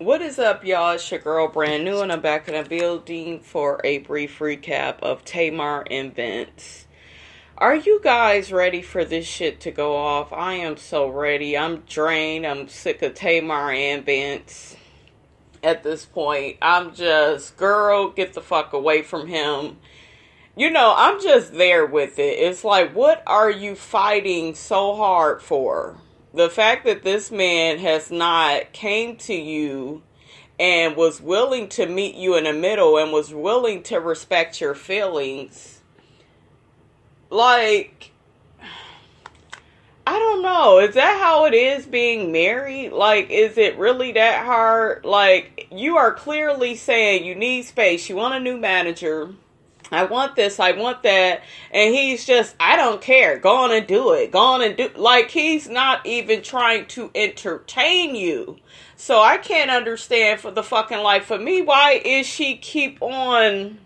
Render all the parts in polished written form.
What is up, y'all? It's your girl, brand new, and I'm back in the building for a brief recap of Tamar and Vince. Are you guys ready for this shit to go off? I am so ready. I'm drained. I'm sick of Tamar and Vince at this point. I'm just, girl, get the fuck away from him. I'm just there with it. It's like, what are you fighting so hard for? The fact that this man has not came to you and was willing to meet you in the middle and was willing to respect your feelings. Like, I don't know. Is that how it is being married? Like, is it really that hard? Like, you are clearly saying you need space. You want a new manager. I want this, I want that. And he's just, I don't care. Go on and do it. Go on and do. Like, he's not even trying to entertain you. So I can't understand for the fucking life of me, why is she keep on?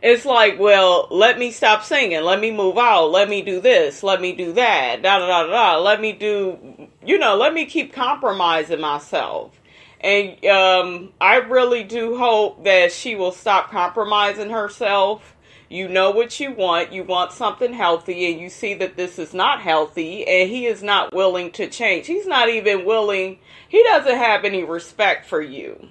It's like, well, let me stop singing. Let me move out. Let me do this. Let me do that. Da da da da. Let me do, let me keep compromising myself. And I really do hope that she will stop compromising herself. You know what you want. You want something healthy, and you see that this is not healthy, and he is not willing to change. He's not even willing. He doesn't have any respect for you.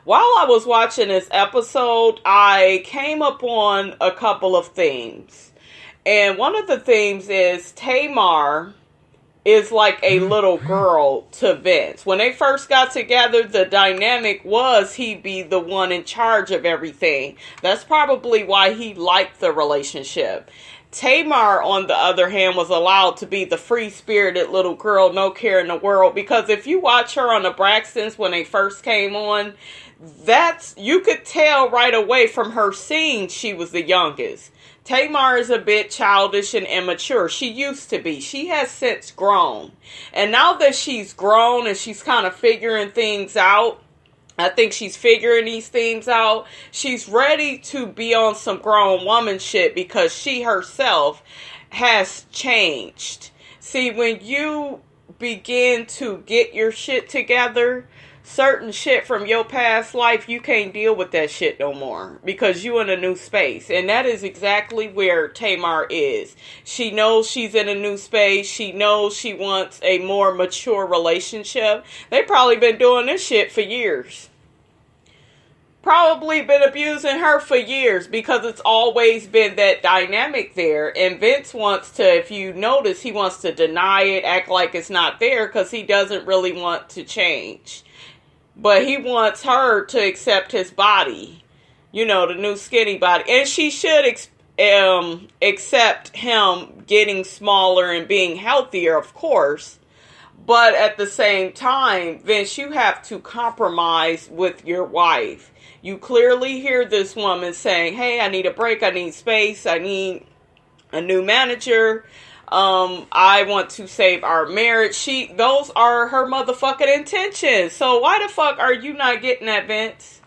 While I was watching this episode, I came upon a couple of themes. And one of the themes is Tamar is like a little girl to Vince. When they first got together, the dynamic was he'd be the one in charge of everything. That's probably why he liked the relationship. Tamar, on the other hand, was allowed to be the free-spirited little girl, no care in the world. Because if you watch her on the Braxtons when they first came on, you could tell right away from her scene she was the youngest. Tamar is a bit childish and immature. She used to be. She has since grown. And now that she's grown and she's kind of figuring things out, I think she's figuring these things out. She's ready to be on some grown woman shit because she herself has changed. See, when you begin to get your shit together, certain shit from your past life, you can't deal with that shit no more because you in a new space. And that is exactly where Tamar is. She knows she's in a new space. She knows she wants a more mature relationship. They've probably been doing this shit for years. Probably been abusing her for years because it's always been that dynamic there. And Vince wants to, if you notice, he wants to deny it, act like it's not there because he doesn't really want to change. But he wants her to accept his body, the new skinny body. And she should accept him getting smaller and being healthier, of course. But at the same time, Vince, you have to compromise with your wife. You clearly hear this woman saying, hey, I need a break. I need space. I need a new manager. I want to save our marriage. Those are her motherfucking intentions. So why the fuck are you not getting that, Vince?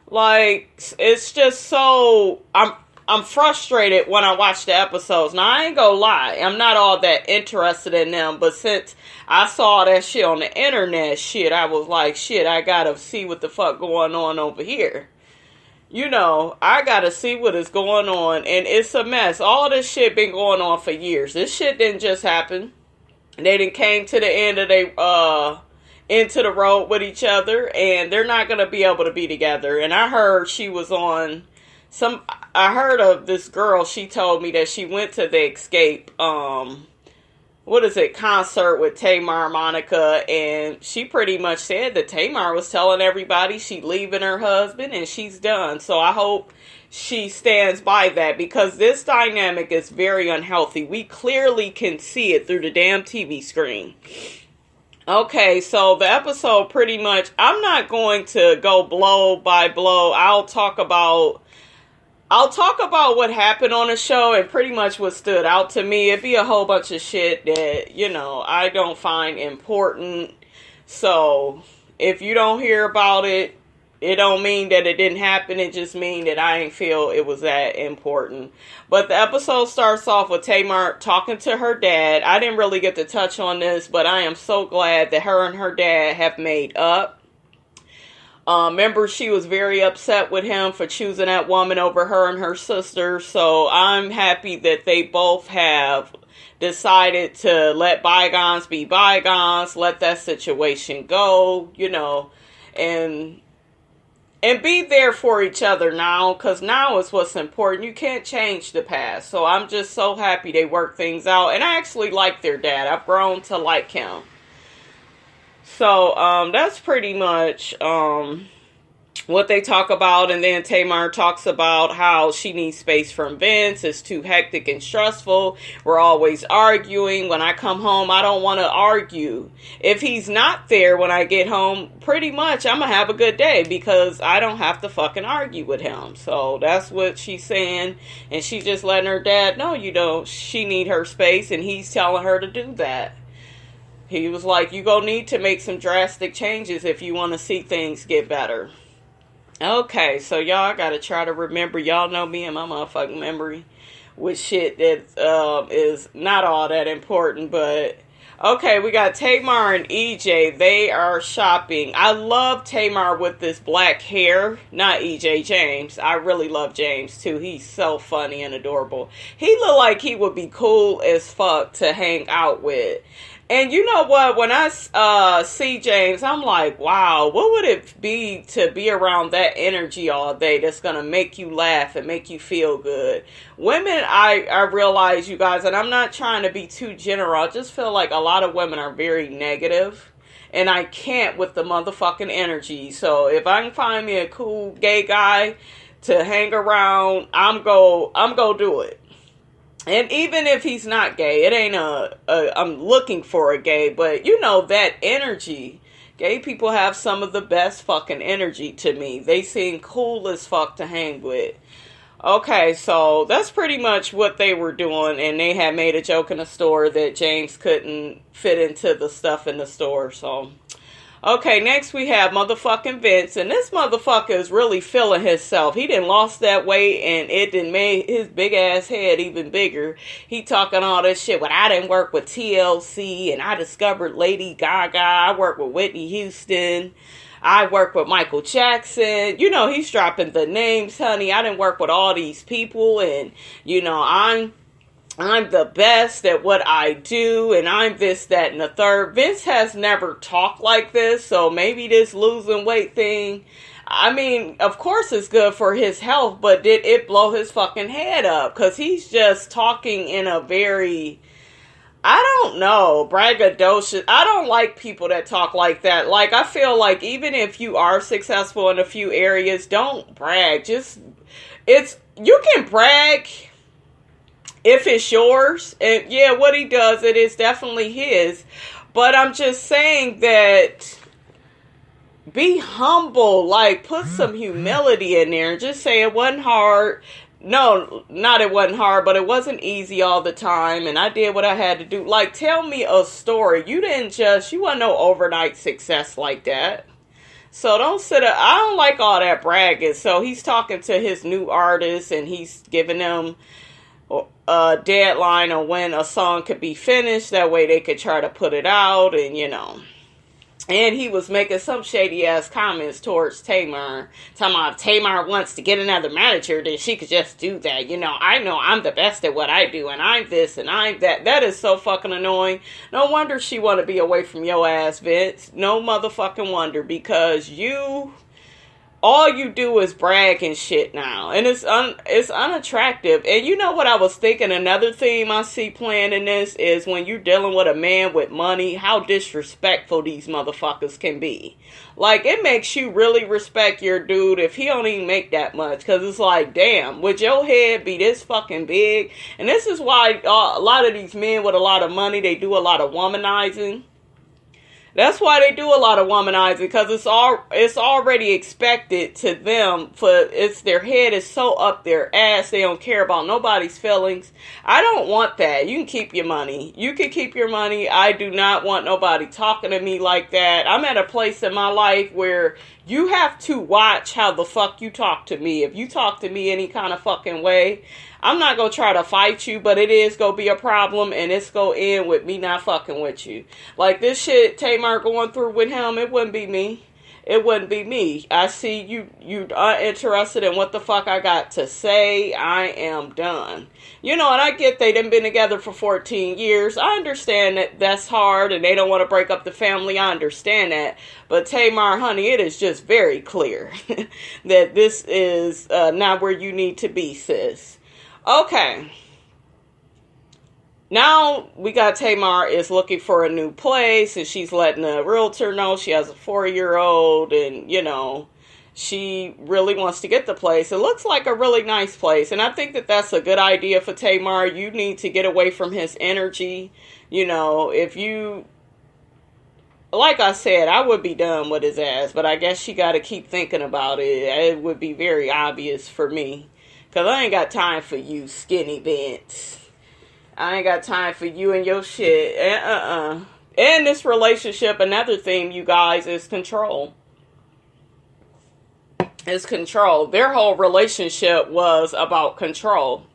Like, it's just so, I'm frustrated when I watch the episodes. Now, I ain't gonna lie, I'm not all that interested in them, but since I saw that shit on the internet, I was like, I gotta see what the fuck going on over here. I gotta see what is going on, and it's a mess. All this shit been going on for years. This shit didn't just happen. They done came to the end of into the road with each other, and they're not gonna be able to be together. And I heard she was on I heard of this girl, she told me that she went to the Escape, concert with Tamar, Monica, and she pretty much said that Tamar was telling everybody she leaving her husband and she's done. So I hope she stands by that because this dynamic is very unhealthy. We clearly can see it through the damn TV screen. Okay, so the episode pretty much, I'm not going to go blow by blow. I'll talk about what happened on the show and pretty much what stood out to me. It'd be a whole bunch of shit that, I don't find important. So, if you don't hear about it, it don't mean that it didn't happen. It just mean that I ain't feel it was that important. But the episode starts off with Tamar talking to her dad. I didn't really get to touch on this, but I am so glad that her and her dad have made up. Remember, she was very upset with him for choosing that woman over her and her sister. So I'm happy that they both have decided to let bygones be bygones, let that situation go, and be there for each other now, because now is what's important. You can't change the past. So I'm just so happy they worked things out. And I actually like their dad. I've grown to like him. So that's pretty much what they talk about. And then Tamar talks about how she needs space from Vince. It's too hectic and stressful. We're always arguing. When I come home, I don't want to argue. If he's not there when I get home, pretty much I'm going to have a good day because I don't have to fucking argue with him. So that's what she's saying. And she's just letting her dad know, she need her space, and he's telling her to do that. He was like, you gonna need to make some drastic changes if you want to see things get better. Okay, so y'all gotta try to remember. Y'all know me and my motherfucking memory with shit that is not all that important. But okay, we got Tamar and EJ. They are shopping. I love Tamar with this black hair. Not EJ, James. I really love James too. He's so funny and adorable. He look like he would be cool as fuck to hang out with. And you know what? When I see James, I'm like, wow, what would it be to be around that energy all day that's going to make you laugh and make you feel good? Women, I realize, you guys, and I'm not trying to be too general. I just feel like a lot of women are very negative, and I can't with the motherfucking energy. So if I can find me a cool gay guy to hang around, I'm go do it. And even if he's not gay, it ain't I'm looking for a gay, but that energy. Gay people have some of the best fucking energy to me. They seem cool as fuck to hang with. Okay, so that's pretty much what they were doing, and they had made a joke in the store that James couldn't fit into the stuff in the store, so. Okay, next we have motherfucking Vince, and this motherfucker is really feeling himself. He done lost that weight, and it done made his big ass head even bigger. He talking all this shit, I didn't work with TLC, and I discovered Lady Gaga, I worked with Whitney Houston, I worked with Michael Jackson. He's dropping the names, honey. I didn't work with all these people, and, I'm the best at what I do, and I'm this, that, and the third. Vince has never talked like this, so maybe this losing weight thing, I mean, of course it's good for his health, but did it blow his fucking head up? Because he's just talking in a very, I don't know, braggadocious. I don't like people that talk like that. Like, I feel like even if you are successful in a few areas, don't brag. You can brag if it's yours, and yeah, what he does, it is definitely his. But I'm just saying that be humble, like put some humility in there and just say it wasn't hard. No, not it wasn't hard, but it wasn't easy all the time, and I did what I had to do. Like, tell me a story. You wasn't no overnight success like that. So don't sit up. I don't like all that bragging. So he's talking to his new artists, and he's giving them a deadline on when a song could be finished. That way they could try to put it out, and And he was making some shady ass comments towards Tamar. Talking about if Tamar wants to get another manager, then she could just do that. I know I'm the best at what I do, and I'm this and I'm that. That is so fucking annoying. No wonder she want to be away from your ass, Vince. No motherfucking wonder, because all you do is brag and shit now. And it's unattractive. And you know what I was thinking? Another theme I see playing in this is when you're dealing with a man with money, how disrespectful these motherfuckers can be. Like, it makes you really respect your dude if he don't even make that much. Because it's like, damn, would your head be this fucking big? And this is why a lot of these men with a lot of money, they do a lot of womanizing. That's why they do a lot of womanizing, because it's already expected to them. Their head is so up their ass, they don't care about nobody's feelings. I don't want that. You can keep your money. You can keep your money. I do not want nobody talking to me like that. I'm at a place in my life where you have to watch how the fuck you talk to me. If you talk to me any kind of fucking way, I'm not going to try to fight you, but it is going to be a problem, and it's going to end with me not fucking with you. Like, this shit Tamar going through with him, it wouldn't be me. it wouldn't be me. I see you are interested in what the fuck I got to say. I am done. And I get they done been together for 14 years. I understand that that's hard and they don't want to break up the family. I understand that. But Tamar, honey, it is just very clear that this is not where you need to be, sis. Okay. Now we got Tamar is looking for a new place, and she's letting the realtor know she has a 4-year-old, and she really wants to get the place. It looks like a really nice place, and I think that that's a good idea for Tamar. You need to get away from his energy. If you, like I said, I would be done with his ass, but I guess she got to keep thinking about it. It would be very obvious for me, because I ain't got time for you, skinny Vince. I ain't got time for you and your shit. And this relationship, another theme, you guys, is control. It's control. Their whole relationship was about control.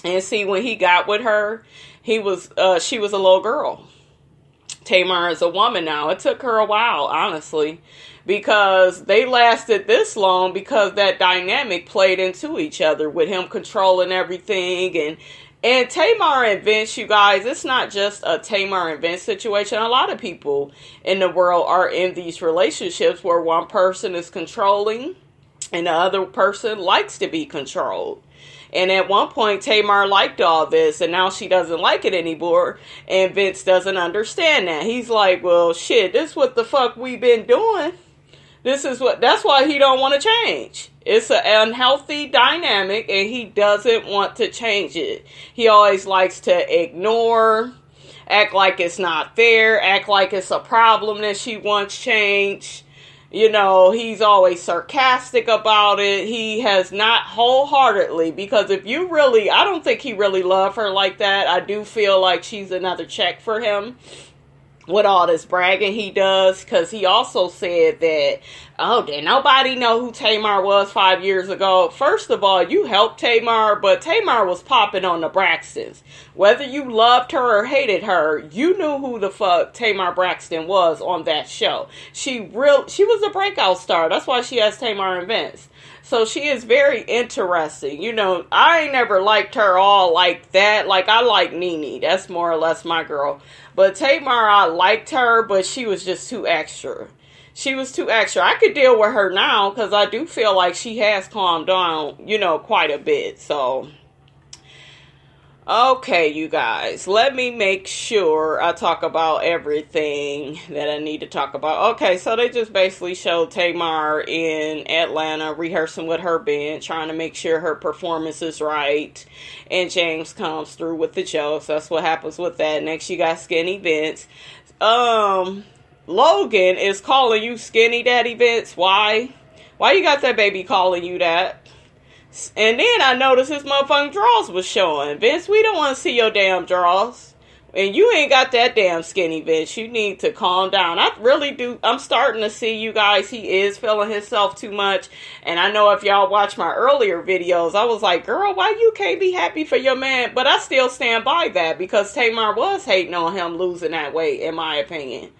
And see, when he got with her, she was a little girl. Tamar is a woman now. It took her a while, honestly, because they lasted this long because that dynamic played into each other with him controlling everything. And Tamar and Vince, you guys, it's not just a Tamar and Vince situation. A lot of people in the world are in these relationships where one person is controlling and the other person likes to be controlled. And at one point, Tamar liked all this, and now she doesn't like it anymore, and Vince doesn't understand that. He's like, well, shit, this is what the fuck we've been doing. That's why he don't want to change. It's an unhealthy dynamic, and he doesn't want to change it. He always likes to ignore, act like it's not there, act like it's a problem that she wants changed. He's always sarcastic about it. He has not wholeheartedly, because I don't think he really loved her like that. I do feel like she's another check for him with all this bragging he does, because he also said that, did nobody know who Tamar was 5 years ago? First of all, you helped Tamar, but Tamar was popping on the Braxtons. Whether you loved her or hated her, you knew who the fuck Tamar Braxton was on that show. She was a breakout star. That's why she has Tamar and Vince. So she is very interesting. I ain't never liked her all like that. Like, I like Nene. That's more or less my girl. But Tamar, I liked her, but she was just too extra. She was too extra. I could deal with her now because I do feel like she has calmed down, quite a bit. So, okay, you guys, let me make sure I talk about everything that I need to talk about. Okay, so they just basically showed Tamar in Atlanta rehearsing with her band, trying to make sure her performance is right. And James comes through with the jokes. That's what happens with that. Next, you got Skinny Vince. Logan is calling you Skinny Daddy Vince. Why? Why you got that baby calling you that? And then I noticed his motherfucking drawers was showing. Vince, we don't want to see your damn drawers. And you ain't got that damn skinny, Vince. You need to calm down. I really do. I'm starting to see, you guys, he is feeling himself too much. And I know if y'all watch my earlier videos, I was like, girl, why you can't be happy for your man? But I still stand by that because Tamar was hating on him losing that weight, in my opinion.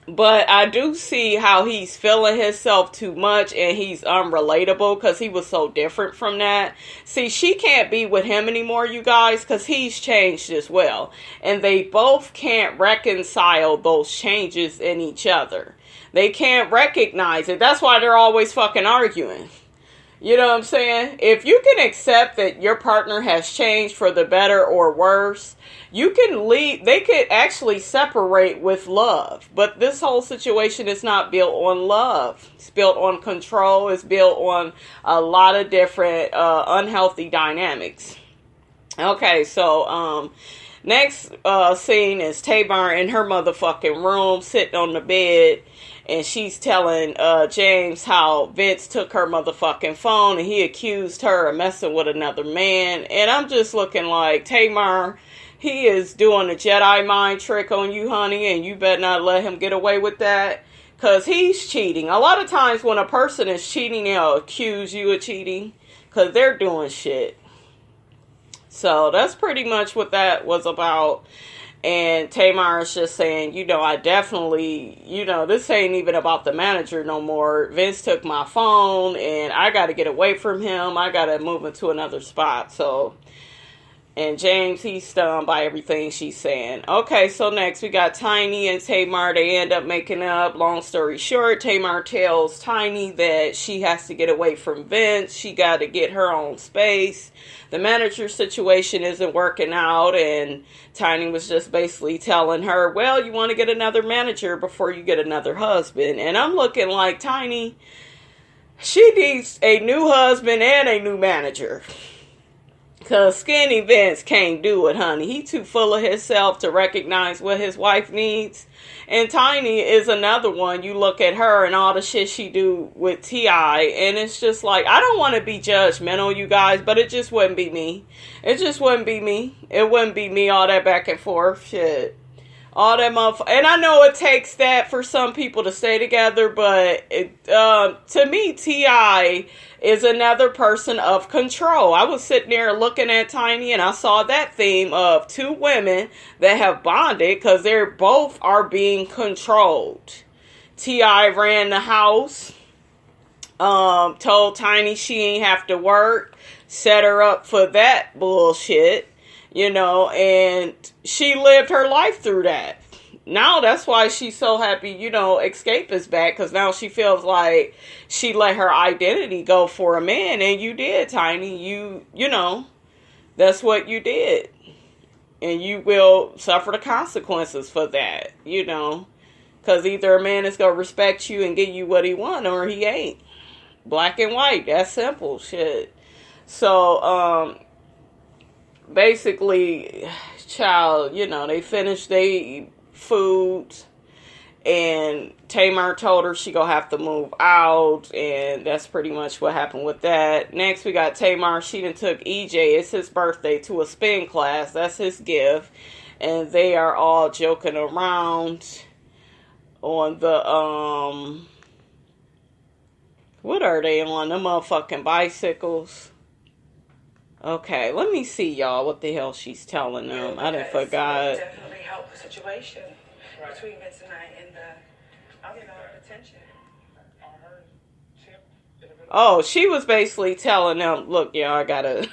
But I do see how he's feeling himself too much and he's unrelatable because he was so different from that. See, she can't be with him anymore, you guys, because he's changed as well. And they both can't reconcile those changes in each other. They can't recognize it. That's why they're always fucking arguing. You know what I'm saying? If you can accept that your partner has changed for the better or worse, you can leave. They could actually separate with love. But this whole situation is not built on love. It's built on control. It's built on a lot of different unhealthy dynamics. Okay, so next scene is Tamar in her motherfucking room, sitting on the bed. And she's telling James how Vince took her motherfucking phone and he accused her of messing with another man. And I'm just looking like, Tamar, he is doing a Jedi mind trick on you, honey, and you better not let him get away with that. Because he's cheating. A lot of times when a person is cheating, they'll accuse you of cheating because they're doing shit. So that's pretty much what that was about. And Tamar is just saying, I definitely, this ain't even about the manager no more. Vince took my phone and I got to get away from him. I got to move into another spot. So, and James, he's stunned by everything she's saying. Okay, so next we got Tiny and Tamar. They end up making up. Long story short, Tamar tells Tiny that she has to get away from Vince. She got to get her own space. The manager situation isn't working out, and Tiny was just basically telling her, well, you want to get another manager before you get another husband. And I'm looking like, Tiny, she needs a new husband and a new manager. Because skinny Vince can't do it, honey. He too full of himself to recognize what his wife needs. And Tiny is another one. You look at her and all the shit she do with T.I. And it's just like, I don't want to be judgmental, you guys, but it just wouldn't be me. It just wouldn't be me. It wouldn't be me, all that back and forth shit. All that motherfucker. And I know it takes that for some people to stay together, but to me, T.I. is another person of control. I was sitting there looking at Tiny and I saw that theme of two women that have bonded because they're both are being controlled. T.I. ran the house, told Tiny she ain't have to work, set her up for that bullshit. And she lived her life through that. Now that's why she's so happy, Escape is back, because now she feels like she let her identity go for a man, and you did, Tiny. You that's what you did. And you will suffer the consequences for that, because either a man is going to respect you and give you what he wants, or he ain't. Black and white, that's simple shit. So, basically, child, they finished their food, and Tamar told her she gonna have to move out, and that's pretty much what happened with that. Next, we got Tamar. She done took EJ, it's his birthday, to a spin class. That's his gift, and they are all joking around on the, what are they on? The motherfucking bicycles. Okay, let me see, y'all, what the hell she's telling them. I done forgot. Definitely help the situation between Vince and I, and I'll get all the attention. Oh, she was basically telling them, look, y'all, I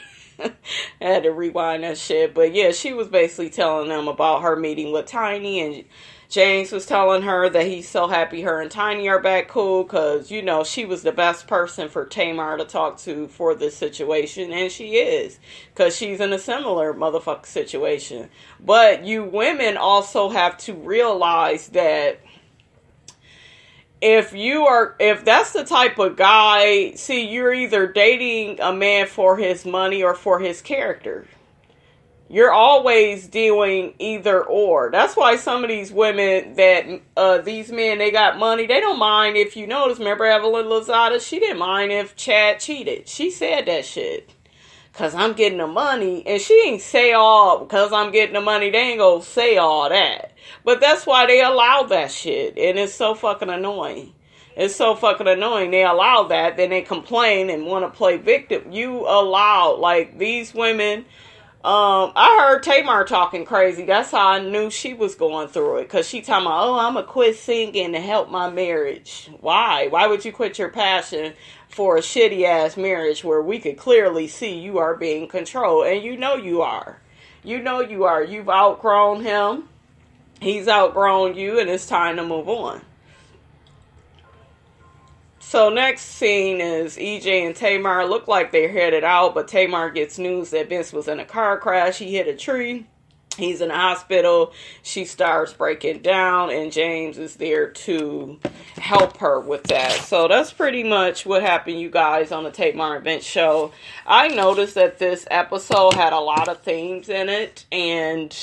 had to rewind that shit. But yeah, she was basically telling them about her meeting with Tiny, and James was telling her that he's so happy her and Tiny are back cool because, she was the best person for Tamar to talk to for this situation. And she is, because she's in a similar motherfucking situation. But you women also have to realize that if that's the type of guy, see, you're either dating a man for his money or for his character. You're always doing either or. That's why some of these women these men, they got money. They don't mind if you notice. Remember Evelyn Lozada? She didn't mind if Chad cheated. She said that shit. Because I'm getting the money. And she ain't say all, because I'm getting the money. They ain't gonna say all that. But that's why they allow that shit. And it's so fucking annoying. It's so fucking annoying. They allow that. Then they complain and want to play victim. You allow, like, these women. I heard Tamar talking crazy. That's how I knew she was going through it. Because she talking about, I'm going to quit singing to help my marriage. Why? Why would you quit your passion for a shitty-ass marriage where we could clearly see you are being controlled? And you know you are. You know you are. You've outgrown him. He's outgrown you, and it's time to move on. So next scene is EJ and Tamar. Look like they're headed out, but Tamar gets news that Vince was in a car crash. He hit a tree. He's in the hospital. She starts breaking down, and James is there to help her with that. So that's pretty much what happened, you guys, on the Tamar and Vince show. I noticed that this episode had a lot of themes in it, and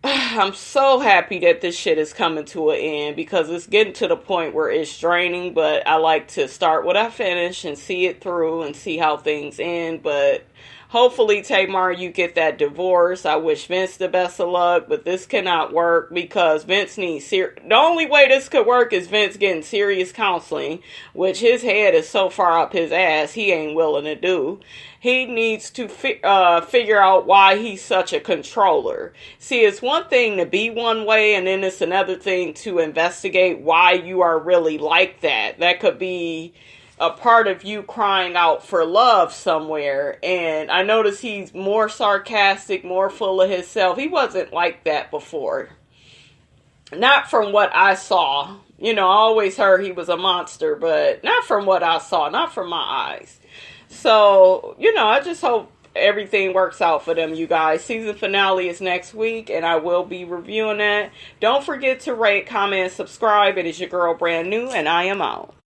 I'm so happy that this shit is coming to an end, because it's getting to the point where it's draining, but I like to start what I finish and see it through and see how things end. But Hopefully, Tamar, you get that divorce. I wish Vince the best of luck, but this cannot work because Vince needs the only way this could work is Vince getting serious counseling, which his head is so far up his ass he ain't willing to do. He needs to figure out why he's such a controller. See, it's one thing to be one way, and then it's another thing to investigate why you are really like that. That could be a part of you crying out for love somewhere. And I notice he's more sarcastic, more full of himself. He wasn't like that before. Not from what I saw. You know, I always heard he was a monster, but not from what I saw, not from my eyes. So, you know, I just hope everything works out for them, you guys. Season finale is next week, and I will be reviewing that. Don't forget to rate, comment, subscribe. It is your girl, Brand New, and I am out.